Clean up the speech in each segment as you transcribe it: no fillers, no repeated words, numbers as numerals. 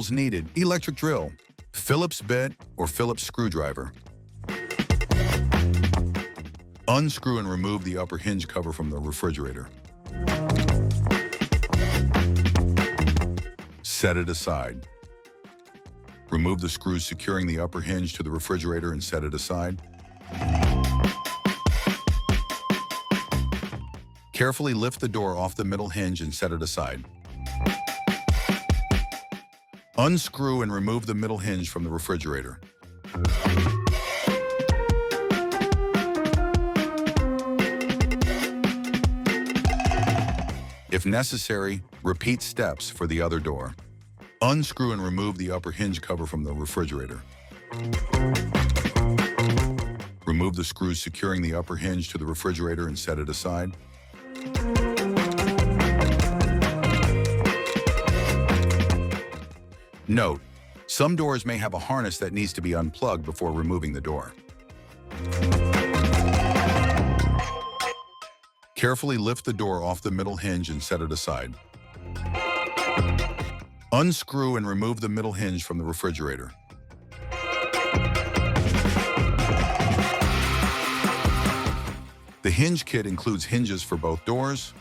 Tools needed: electric drill, Phillips bit or Phillips screwdriver. Unscrew and remove the upper hinge cover from the refrigerator. Set it aside. Remove the screws securing the upper hinge to the refrigerator and set it aside. Carefully lift the door off the middle hinge and set it aside. Unscrew and remove the middle hinge from the refrigerator. If necessary, repeat steps for the other door. Unscrew and remove the upper hinge cover from the refrigerator. Remove the screws securing the upper hinge to the refrigerator and set it aside. Note: some doors may have a harness that needs to be unplugged before removing the door. Carefully lift the door off the middle hinge and set it aside. Unscrew and remove the middle hinge from the refrigerator. The hinge kit includes hinges for both doors.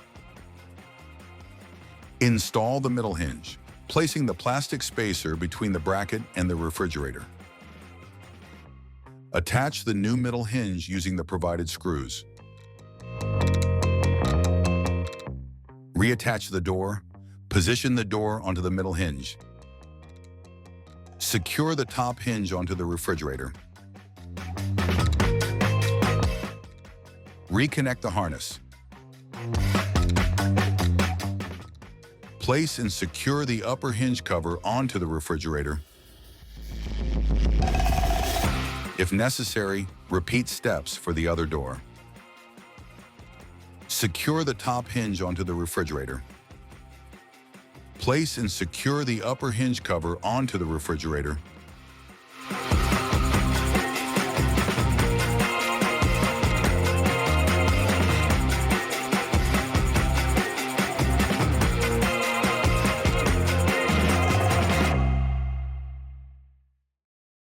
Install the middle hinge, placing the plastic spacer between the bracket and the refrigerator. Attach the new middle hinge using the provided screws. Reattach the door. Position the door onto the middle hinge. Secure the top hinge onto the refrigerator. Reconnect the harness. Place and secure the upper hinge cover onto the refrigerator. If necessary, repeat steps for the other door. Secure the top hinge onto the refrigerator. Place and secure the upper hinge cover onto the refrigerator.